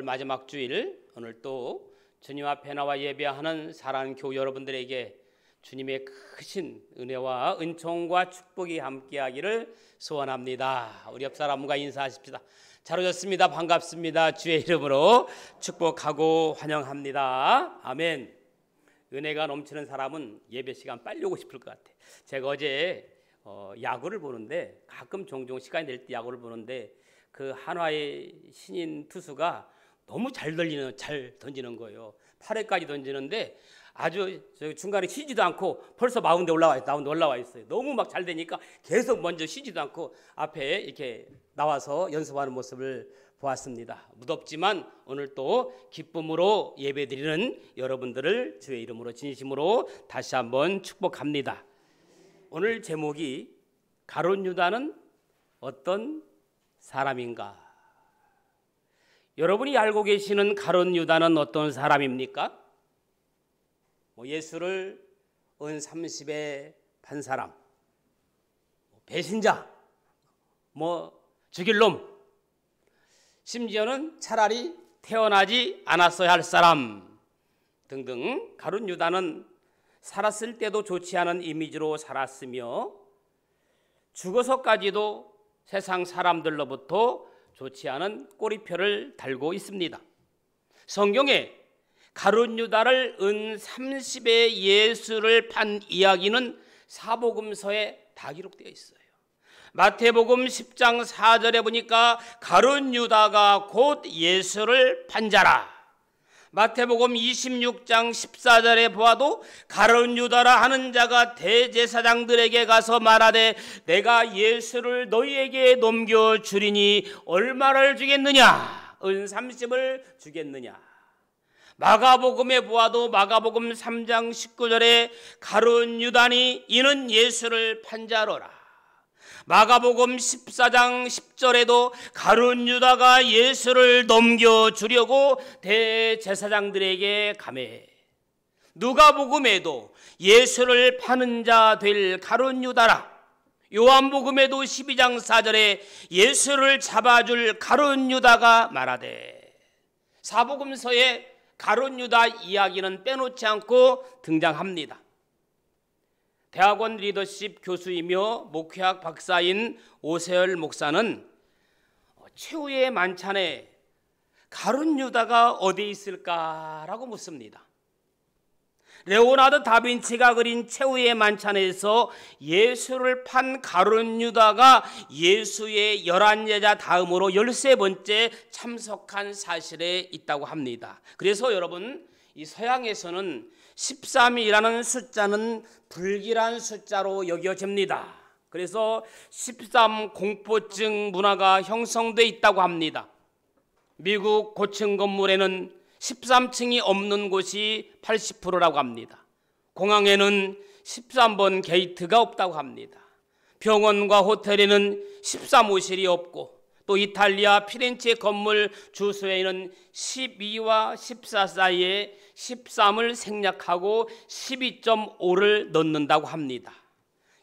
6월 마지막 주일, 오늘 또 주님 앞에 나와 예배하는 사랑하는 교우 여러분들에게 주님의 크신 은혜와 은총과 축복이 함께하기를 소원합니다. 우리 옆 사람과 인사하십시다. 잘 오셨습니다. 반갑습니다. 주의 이름으로 축복하고 환영합니다. 아멘. 은혜가 넘치는 사람은 예배 시간 빨리 오고 싶을 것 같아. 제가 어제 야구를 보는데, 가끔 종종 시간이 될 때 야구를 보는데, 그 한화의 신인 투수가 너무 잘 던지는 거예요. 8회까지 던지는데 아주 중간에 쉬지도 않고 벌써 마운드에 올라와 있어요. 너무 막 잘 되니까 계속 먼저 쉬지도 않고 앞에 이렇게 나와서 연습하는 모습을 보았습니다. 무덥지만 오늘 또 기쁨으로 예배드리는 여러분들을 주의 이름으로 진심으로 다시 한번 축복합니다. 오늘 제목이 가룟 유다는 어떤 사람인가? 여러분이 알고 계시는 가룟 유다는 어떤 사람입니까? 예수를 은30에 판 사람, 배신자, 죽일 놈, 심지어는 차라리 태어나지 않았어야 할 사람 등등. 가룟 유다는 살았을 때도 좋지 않은 이미지로 살았으며 죽어서까지도 세상 사람들로부터 좋지 않은 꼬리표를 달고 있습니다. 성경에 가룟 유다를 은30에 예수를 판 이야기는 사복음서에 다 기록되어 있어요. 마태복음 10장 4절에 보니까 가룟 유다가 곧 예수를 판 자라. 마태복음 26장 14절에 보아도 가룟 유다라 하는 자가 대제사장들에게 가서 말하되 내가 예수를 너희에게 넘겨주리니 얼마를 주겠느냐? 은30을 주겠느냐? 마가복음에 보아도 마가복음 3장 19절에 가룟 유다니 이는 예수를 판 자로라. 마가복음 14장 10절에도 가룟 유다가 예수를 넘겨주려고 대제사장들에게 가매. 누가복음에도 예수를 파는 자 될 가룟 유다라. 요한복음에도 12장 4절에 예수를 잡아줄 가룟 유다가 말하되. 사복음서에 가룟 유다 이야기는 빼놓지 않고 등장합니다. 대학원 리더십 교수이며 목회학 박사인 오세열 목사는 최후의 만찬에 가룟 유다가 어디 있을까라고 묻습니다. 레오나르도 다빈치가 그린 최후의 만찬에서 예수를 판 가룟 유다가 예수의 11제자 다음으로 13번째 참석한 사실에 있다고 합니다. 그래서 여러분, 이 서양에서는 13이라는 숫자는 불길한 숫자로 여겨집니다. 그래서 13 공포증 문화가 형성돼 있다고 합니다. 미국 고층 건물에는 13층이 없는 곳이 80%라고 합니다. 공항에는 13번 게이트가 없다고 합니다. 병원과 호텔에는 13호실이 없고, 또 이탈리아 피렌체 건물 주소에는 12와 14 사이에 13을 생략하고 12.5를 넣는다고 합니다.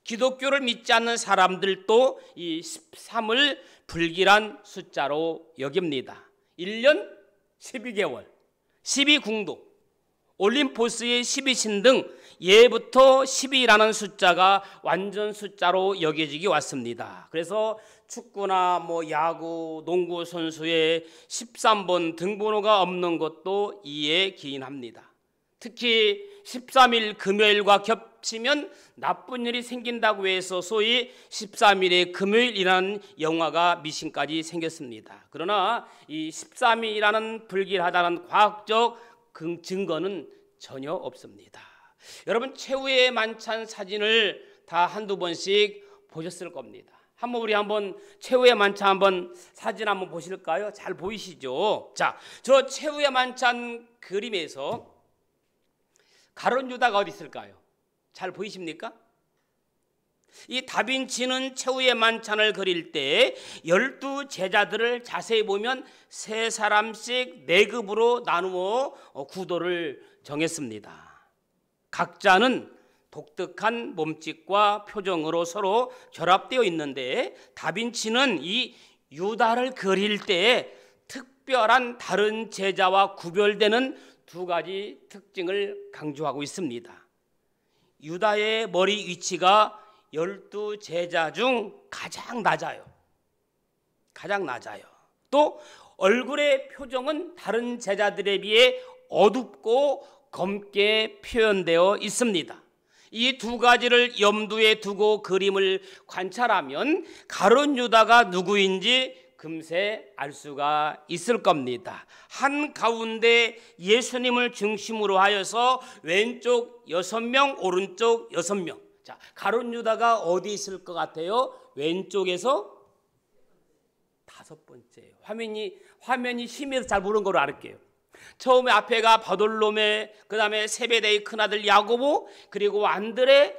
기독교를 믿지 않는 사람들도 이 13을 불길한 숫자로 여깁니다. 1년 12개월, 12궁도, 올림포스의 12신 등 예부터 12라는 숫자가 완전 숫자로 여겨지기 왔습니다. 그래서 축구나 야구, 농구 선수의 13번 등번호가 없는 것도 이에 기인합니다. 특히 13일 금요일과 겹치면 나쁜 일이 생긴다고 해서 소위 13일의 금요일이라는 영화가 미신까지 생겼습니다. 그러나 이 13일이라는 불길하다는 과학적 증거는 전혀 없습니다. 여러분, 최후의 만찬 사진을 다 한두 번씩 보셨을 겁니다. 우리 한번 최후의 만찬 사진 한번 보실까요? 잘 보이시죠? 자, 저 최후의 만찬 그림에서 가룟 유다가 어디 있을까요? 잘 보이십니까? 이 다빈치는 최후의 만찬을 그릴 때 12제자들을 자세히 보면 3사람씩 4급으로 나누어 구도를 정했습니다. 각자는 독특한 몸짓과 표정으로 서로 결합되어 있는데, 다빈치는 이 유다를 그릴 때 특별한 다른 제자와 구별되는 두 가지 특징을 강조하고 있습니다. 유다의 머리 위치가 12제자 중 가장 낮아요. 가장 낮아요. 또 얼굴의 표정은 다른 제자들에 비해 어둡고 검게 표현되어 있습니다. 이 두 가지를 염두에 두고 그림을 관찰하면 가룟 유다가 누구인지 금세 알 수가 있을 겁니다. 한가운데 예수님을 중심으로 하여서 왼쪽 6명, 오른쪽 6명. 자, 가룟 유다가 어디 있을 것 같아요? 왼쪽에서 5번째예요. 화면이 심해서 잘 모르는 걸로 알게요. 처음에 앞에가 바돌로메, 그 다음에 세베대의 큰아들 야고보, 그리고 안드레,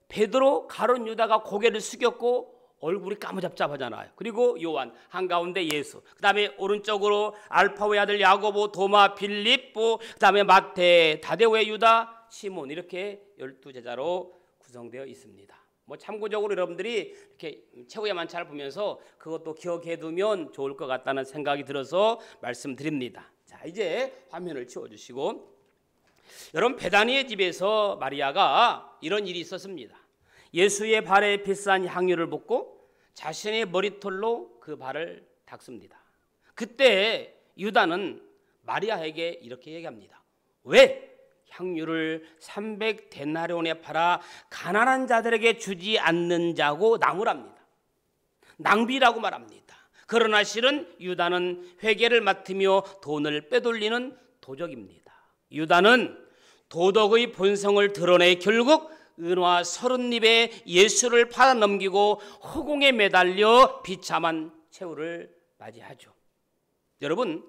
베드로, 가룟 유다가 고개를 숙였고 얼굴이 까무잡잡하잖아요. 그리고 요한, 한가운데 예수, 그 다음에 오른쪽으로 알파오의 아들 야고보, 도마, 빌립보, 그 다음에 마태, 다데오의 유다, 시몬, 이렇게 12제자로 구성되어 있습니다. 뭐 참고적으로 여러분들이 이렇게 최후의 만찬을 보면서 그것도 기억해 두면 좋을 것 같다는 생각이 들어서 말씀드립니다. 자, 이제 화면을 치워주시고, 여러분, 베다니의 집에서 마리아가 이런 일이 있었습니다. 예수의 발에 비싼 향유를 붓고 자신의 머리털로 그 발을 닦습니다. 그때 유다는 마리아에게 이렇게 얘기합니다. 왜 향유를 300데나리온에 팔아 가난한 자들에게 주지 않는 자고 나무랍니다. 낭비라고 말합니다. 그러나 실은 유다는 회계를 맡으며 돈을 빼돌리는 도적입니다. 유다는 도덕의 본성을 드러내 결국 은화 30립에 예수를 팔아넘기고 허공에 매달려 비참한 최후를 맞이하죠. 여러분,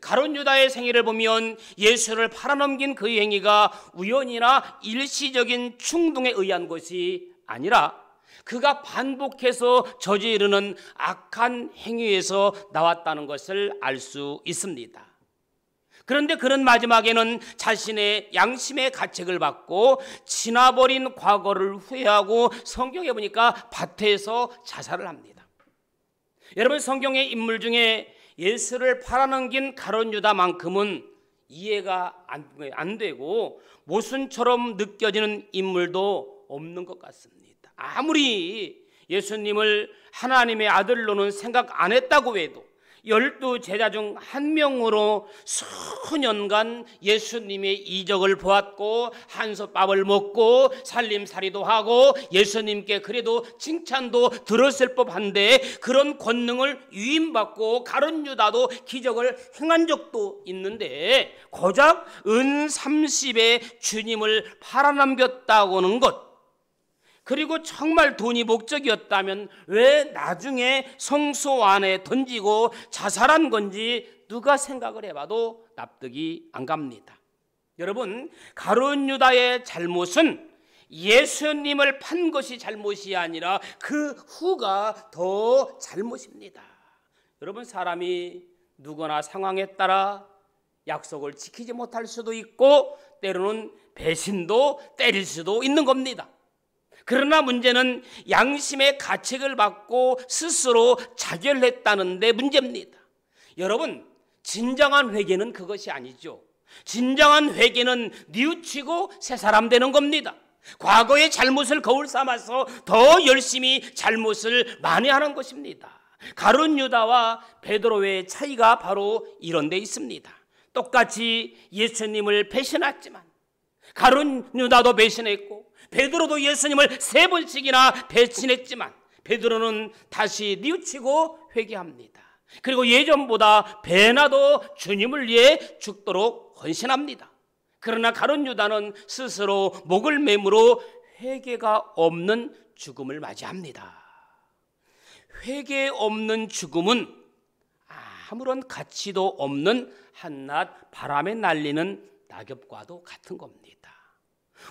가룟 유다의 생애를 보면 예수를 팔아넘긴 그 행위가 우연이나 일시적인 충동에 의한 것이 아니라 그가 반복해서 저지르는 악한 행위에서 나왔다는 것을 알 수 있습니다. 그런데 그는 마지막에는 자신의 양심의 가책을 받고 지나버린 과거를 후회하고 성경에 보니까 밭에서 자살을 합니다. 여러분, 성경의 인물 중에 예수를 팔아넘긴 가룟 유다만큼은 이해가 안 되고 모순처럼 느껴지는 인물도 없는 것 같습니다. 아무리 예수님을 하나님의 아들로는 생각 안 했다고 해도 12제자 중 한 명으로 수년간 예수님의 이적을 보았고 한솥밥을 먹고 살림살이도 하고 예수님께 그래도 칭찬도 들었을 법한데 그런 권능을 위임받고 가룟 유다도 기적을 행한 적도 있는데 고작 은 30에 주님을 팔아넘겼다고는 것, 그리고 정말 돈이 목적이었다면 왜 나중에 성소 안에 던지고 자살한 건지 누가 생각을 해봐도 납득이 안 갑니다. 여러분, 가룟 유다의 잘못은 예수님을 판 것이 잘못이 아니라 그 후가 더 잘못입니다. 여러분, 사람이 누구나 상황에 따라 약속을 지키지 못할 수도 있고 때로는 배신도 때릴 수도 있는 겁니다. 그러나 문제는 양심의 가책을 받고 스스로 자결했다는 데 문제입니다. 여러분, 진정한 회개는 그것이 아니죠. 진정한 회개는 뉘우치고 새 사람 되는 겁니다. 과거의 잘못을 거울 삼아서 더 열심히 잘못을 만회하는 것입니다. 가룟 유다와 베드로의 차이가 바로 이런 데 있습니다. 똑같이 예수님을 배신했지만 가룟 유다도 배신했고 베드로도 예수님을 3번씩이나 배신했지만 베드로는 다시 뉘우치고 회개합니다. 그리고 예전보다 배나 더 주님을 위해 죽도록 헌신합니다. 그러나 가룟 유다는 스스로 목을 매물어 회개가 없는 죽음을 맞이합니다. 회개 없는 죽음은 아무런 가치도 없는 한낱 바람에 날리는 낙엽과도 같은 겁니다.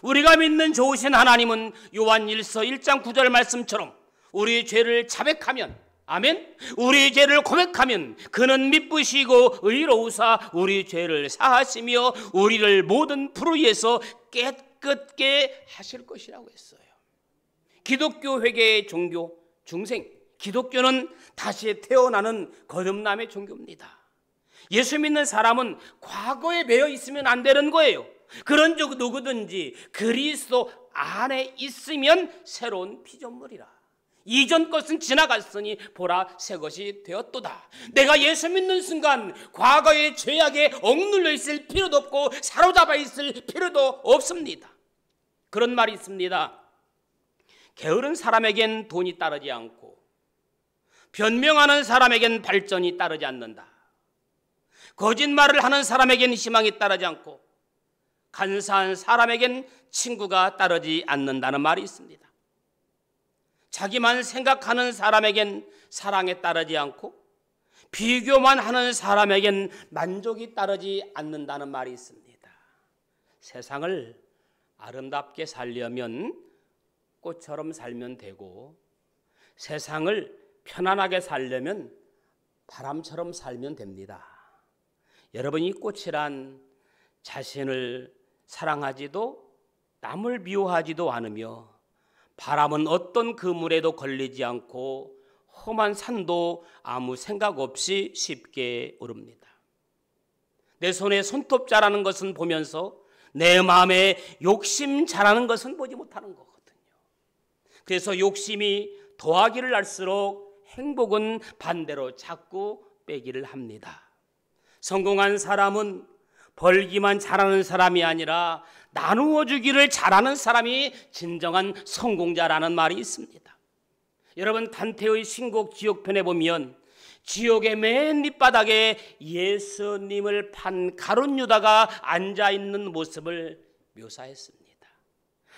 우리가 믿는 좋으신 하나님은 요한 1서 1장 9절 말씀처럼 우리의 죄를 자백하면, 아멘, 우리의 죄를 고백하면 그는 미쁘시고 의로우사 우리 죄를 사하시며 우리를 모든 불의에서 깨끗게 하실 것이라고 했어요. 기독교 회개의 종교, 중생, 기독교는 다시 태어나는 거듭남의 종교입니다. 예수 믿는 사람은 과거에 매여 있으면 안 되는 거예요. 그런 적 누구든지 그리스도 안에 있으면 새로운 피조물이라. 이전 것은 지나갔으니 보라 새 것이 되었도다. 내가 예수 믿는 순간 과거의 죄악에 억눌려 있을 필요도 없고 사로잡아 있을 필요도 없습니다. 그런 말이 있습니다. 게으른 사람에겐 돈이 따르지 않고 변명하는 사람에겐 발전이 따르지 않는다. 거짓말을 하는 사람에겐 희망이 따르지 않고 간사한 사람에겐 친구가 따르지 않는다는 말이 있습니다. 자기만 생각하는 사람에겐 사랑에 따르지 않고 비교만 하는 사람에겐 만족이 따르지 않는다는 말이 있습니다. 세상을 아름답게 살려면 꽃처럼 살면 되고 세상을 편안하게 살려면 바람처럼 살면 됩니다. 여러분, 이 꽃이란 자신을 사랑하지도 남을 미워하지도 않으며 바람은 어떤 그물에도 걸리지 않고 험한 산도 아무 생각 없이 쉽게 오릅니다. 내 손에 손톱 자라는 것은 보면서 내 마음에 욕심 자라는 것은 보지 못하는 거거든요. 그래서 욕심이 더하기를 할수록 행복은 반대로 자꾸 빼기를 합니다. 성공한 사람은 벌기만 잘하는 사람이 아니라 나누어 주기를 잘하는 사람이 진정한 성공자라는 말이 있습니다. 여러분, 단테의 신곡 지옥편에 보면 지옥의 맨 밑바닥에 예수님을 판 가룟 유다가 앉아있는 모습을 묘사했습니다.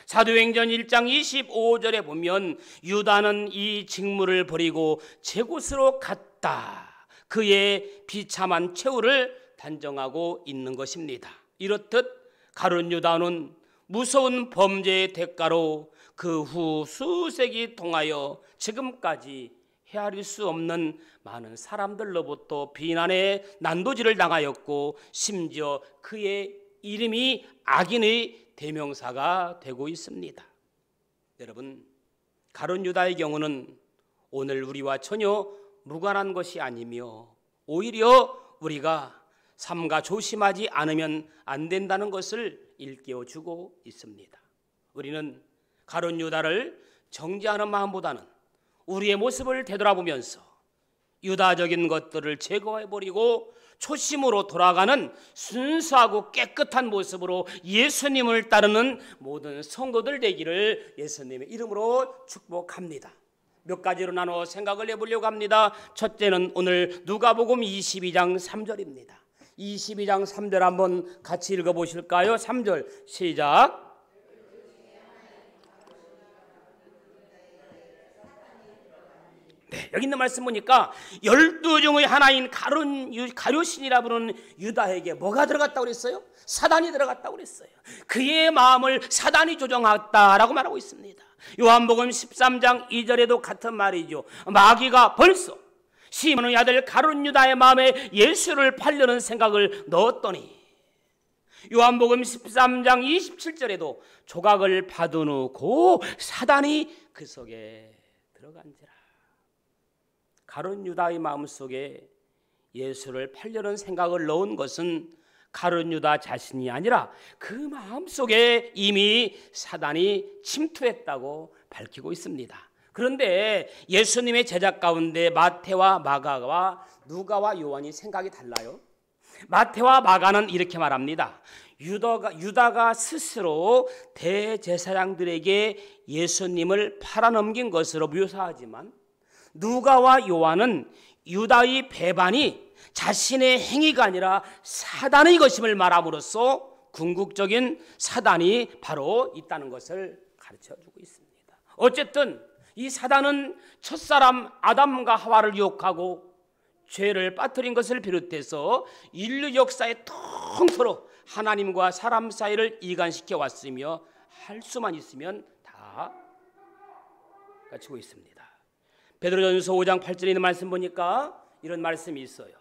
사도행전 1장 25절에 보면 유다는 이 직무를 버리고 제 곳으로 갔다. 그의 비참한 최후를 단정하고 있는 것입니다. 이렇듯 가룟 유다는 무서운 범죄의 대가로 그 후 수세기 통하여 지금까지 헤아릴 수 없는 많은 사람들로부터 비난의 난도질을 당하였고 심지어 그의 이름이 악인의 대명사가 되고 있습니다. 여러분, 가룟 유다의 경우는 오늘 우리와 전혀 무관한 것이 아니며 오히려 우리가 삼가 조심하지 않으면 안 된다는 것을 일깨워주고 있습니다. 우리는 가룟 유다를 정죄하는 마음보다는 우리의 모습을 되돌아보면서 유다적인 것들을 제거해버리고 초심으로 돌아가는 순수하고 깨끗한 모습으로 예수님을 따르는 모든 성도들 되기를 예수님의 이름으로 축복합니다. 몇 가지로 나눠 생각을 해보려고 합니다. 첫째는 오늘 누가복음 22장 3절입니다. 22장 3절 한번 같이 읽어보실까요? 3절 시작. 네, 여기 있는 말씀 보니까 12 중의 하나인 가룟신이라 부르는 유다에게 뭐가 들어갔다고 그랬어요? 사단이 들어갔다고 그랬어요. 그의 마음을 사단이 조종했다라고 말하고 있습니다. 요한복음 13장 2절에도 같은 말이죠. 마귀가 벌써 시몬의 아들 가룟 유다의 마음에 예수를 팔려는 생각을 넣었더니 요한복음 13장 27절에도 조각을 받은 후 고 사단이 그 속에 들어간지라. 가룟 유다의 마음속에 예수를 팔려는 생각을 넣은 것은 가룟 유다 자신이 아니라 그 마음속에 이미 사단이 침투했다고 밝히고 있습니다. 그런데 예수님의 제자 가운데 마태와 마가와 누가와 요한이 생각이 달라요. 마태와 마가는 이렇게 말합니다. 유다가 스스로 대제사장들에게 예수님을 팔아넘긴 것으로 묘사하지만 누가와 요한은 유다의 배반이 자신의 행위가 아니라 사단의 것임을 말함으로써 궁극적인 사단이 바로 있다는 것을 가르쳐주고 있습니다. 어쨌든 이 사단은 첫사람 아담과 하와를 유혹하고 죄를 빠뜨린 것을 비롯해서 인류 역사에 통틀어 하나님과 사람 사이를 이간시켜 왔으며 할 수만 있으면 다 갖추고 있습니다. 베드로전서 5장 8절에 있는 말씀 보니까 이런 말씀이 있어요.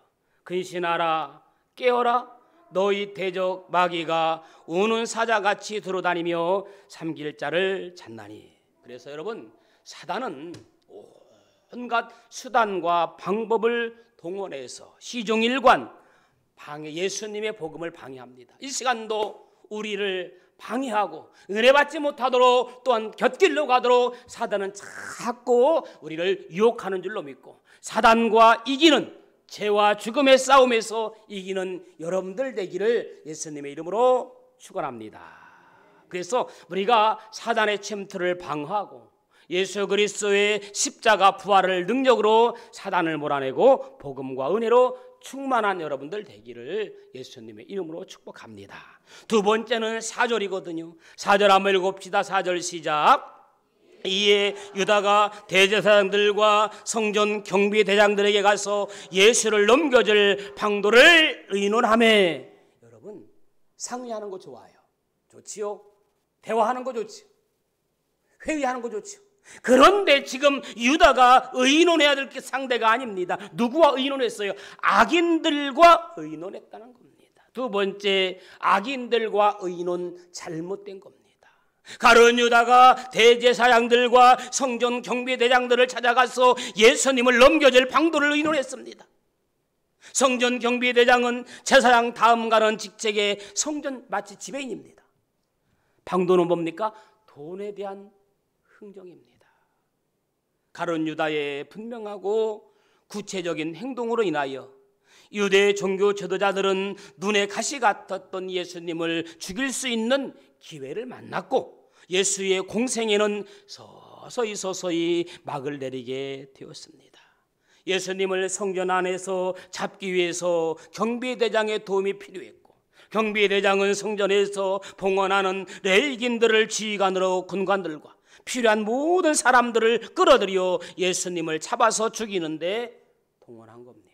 근신하라, 깨어라, 너희 대적 마귀가 우는 사자같이 들어다니며 삼킬 자를 찾나니. 그래서 여러분, 사단은 온갖 수단과 방법을 동원해서 시종일관 예수님의 복음을 방해합니다. 이 시간도 우리를 방해하고 은혜 받지 못하도록 또한 곁길로 가도록 사단은 자꾸 우리를 유혹하는 줄로 믿고, 사단과 이기는 죄와 죽음의 싸움에서 이기는 여러분들 되기를 예수님의 이름으로 축원합니다. 그래서 우리가 사단의 침투를 방어하고 예수 그리스도의 십자가 부활을 능력으로 사단을 몰아내고 복음과 은혜로 충만한 여러분들 되기를 예수님의 이름으로 축복합니다. 두 번째는 4절이거든요. 4절 한번 읽읍시다. 4절 시작. 이에 유다가 대제사장들과 성전 경비대장들에게 가서 예수를 넘겨줄 방도를 의논하매. 여러분, 상의하는 거 좋아요. 좋지요? 대화하는 거 좋지요? 회의하는 거 좋지요? 그런데 지금 유다가 의논해야 될 게 상대가 아닙니다. 누구와 의논했어요? 악인들과 의논했다는 겁니다. 두 번째, 악인들과 의논 잘못된 겁니다. 가룟 유다가 대제사장들과 성전 경비대장들을 찾아가서 예수님을 넘겨줄 방도를 의논했습니다. 성전 경비대장은 제사장 다음 가는 직책의 성전 마치 지배인입니다. 방도는 뭡니까? 돈에 대한 흥정입니다. 가룟 유다의 분명하고 구체적인 행동으로 인하여 유대 종교 지도자들은 눈에 가시 같았던 예수님을 죽일 수 있는 기회를 만났고, 예수의 공생에는 서서히 막을 내리게 되었습니다. 예수님을 성전 안에서 잡기 위해서 경비대장의 도움이 필요했고, 경비대장은 성전에서 봉헌하는 레위인들을 지휘관으로 군관들과 필요한 모든 사람들을 끌어들여 예수님을 잡아서 죽이는데 동원한 겁니다.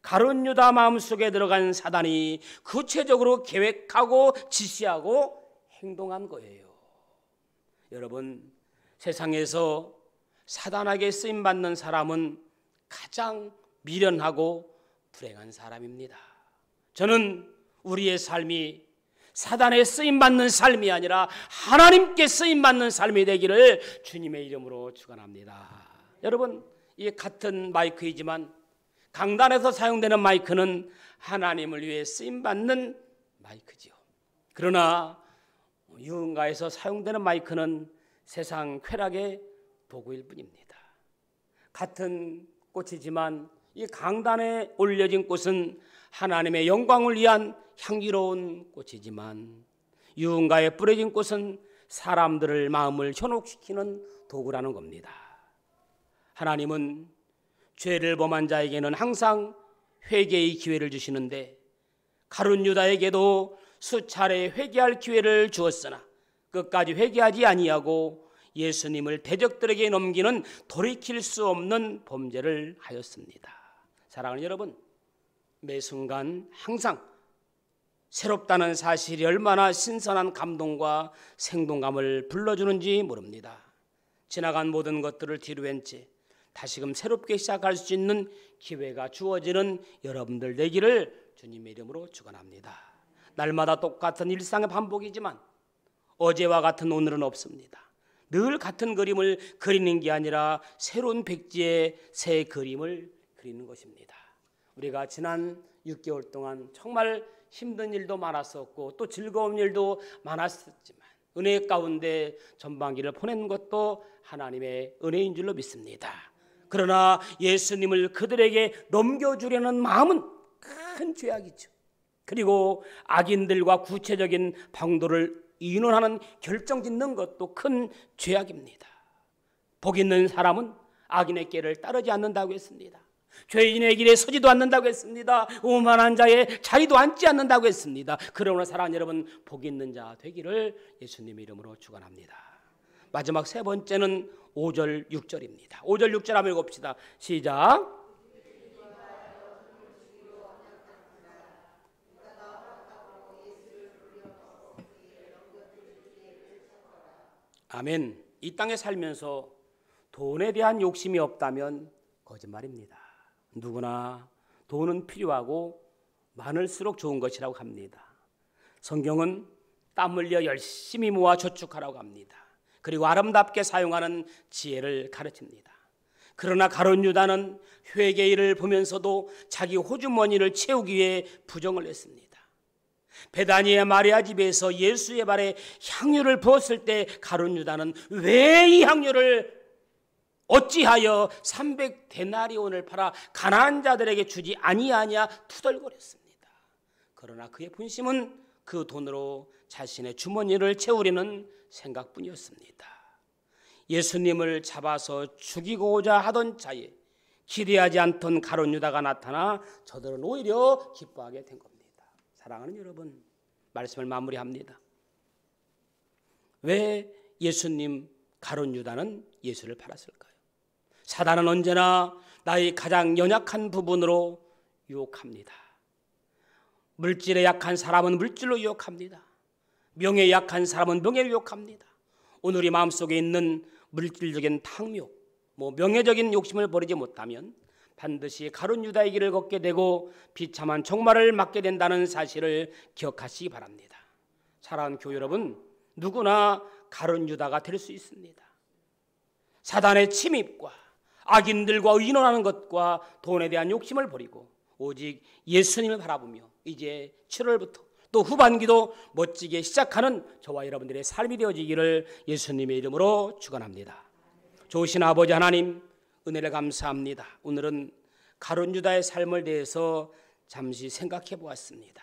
가룟 유다 마음속에 들어간 사단이 구체적으로 계획하고 지시하고 행동한 거예요. 여러분, 세상에서 사단에게 쓰임받는 사람은 가장 미련하고 불행한 사람입니다. 저는 우리의 삶이 사단에 쓰임받는 삶이 아니라 하나님께 쓰임받는 삶이 되기를 주님의 이름으로 축원합니다. 여러분, 이 같은 마이크이지만 강단에서 사용되는 마이크는 하나님을 위해 쓰임받는 마이크지요. 그러나 유흥가에서 사용되는 마이크는 세상 쾌락의 도구일 뿐입니다. 같은 꽃이지만 이 강단에 올려진 꽃은 하나님의 영광을 위한 향기로운 꽃이지만, 유흥가에 뿌려진 꽃은 사람들의 마음을 현혹시키는 도구라는 겁니다. 하나님은 죄를 범한 자에게는 항상 회개의 기회를 주시는데, 가룟 유다에게도 수차례 회개할 기회를 주었으나 끝까지 회개하지 아니하고 예수님을 대적들에게 넘기는 돌이킬 수 없는 범죄를 하였습니다. 사랑하는 여러분, 매 순간 항상 새롭다는 사실이 얼마나 신선한 감동과 생동감을 불러주는지 모릅니다. 지나간 모든 것들을 뒤로한 채 다시금 새롭게 시작할 수 있는 기회가 주어지는 여러분들 되기를 주님의 이름으로 축원합니다. 날마다 똑같은 일상의 반복이지만 어제와 같은 오늘은 없습니다. 늘 같은 그림을 그리는 게 아니라 새로운 백지에 새 그림을 그리는 것입니다. 우리가 지난 6개월 동안 정말 힘든 일도 많았었고 또 즐거운 일도 많았었지만 은혜 가운데 전반기를 보낸 것도 하나님의 은혜인 줄로 믿습니다. 그러나 예수님을 그들에게 넘겨주려는 마음은 큰 죄악이죠. 그리고 악인들과 구체적인 방도를 의논하는 결정짓는 것도 큰 죄악입니다. 복 있는 사람은 악인의 길을 따르지 않는다고 했습니다. 죄인의 길에 서지도 않는다고 했습니다. 오만한 자의 자리도 앉지 않는다고 했습니다. 그러나 사랑하는 여러분, 복 있는 자 되기를 예수님의 이름으로 축원합니다. 마지막 세 번째는 5절 6절입니다. 5절 6절 한번 읽읍시다. 시작. 아멘. 이 땅에 살면서 돈에 대한 욕심이 없다면 거짓말입니다. 누구나 돈은 필요하고 많을수록 좋은 것이라고 합니다. 성경은 땀 흘려 열심히 모아 저축하라고 합니다. 그리고 아름답게 사용하는 지혜를 가르칩니다. 그러나 가룟 유다는 회개의 일을 보면서도 자기 호주머니를 채우기 위해 부정을 했습니다. 베다니의 마리아 집에서 예수의 발에 향유를 부었을 때 가룟 유다는 왜 이 향유를 어찌하여 300데나리온을 팔아 가난한 자들에게 주지 아니하냐 투덜거렸습니다. 그러나 그의 분심은 그 돈으로 자신의 주머니를 채우려는 생각뿐이었습니다. 예수님을 잡아서 죽이고자 하던 자에 기대하지 않던 가룟 유다가 나타나 저들은 오히려 기뻐하게 된 겁니다. 사랑하는 여러분, 말씀을 마무리합니다. 왜 예수님 가룟 유다는 예수를 팔았을까요? 사단은 언제나 나의 가장 연약한 부분으로 유혹합니다. 물질에 약한 사람은 물질로 유혹합니다. 명예에 약한 사람은 명예로 유혹합니다. 오늘 우리 마음속에 있는 물질적인 탕욕, 명예적인 욕심을 버리지 못하면 반드시 가룟 유다의 길을 걷게 되고 비참한 종말을 맞게 된다는 사실을 기억하시기 바랍니다. 사랑하는 교회 여러분, 누구나 가룟 유다가 될 수 있습니다. 사단의 침입과 악인들과 의논하는 것과 돈에 대한 욕심을 버리고 오직 예수님을 바라보며 이제 7월부터 또 후반기도 멋지게 시작하는 저와 여러분들의 삶이 되어지기를 예수님의 이름으로 축원합니다. 좋으신 아버지 하나님, 은혜를 감사합니다. 오늘은 가룟 유다의 삶을 대해서 잠시 생각해 보았습니다.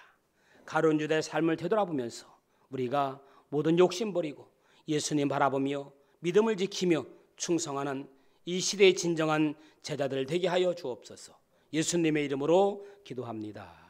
가룟 유다의 삶을 되돌아보면서 우리가 모든 욕심 버리고 예수님 바라보며 믿음을 지키며 충성하는 이 시대의 진정한 제자들 되게 하여 주옵소서. 예수님의 이름으로 기도합니다.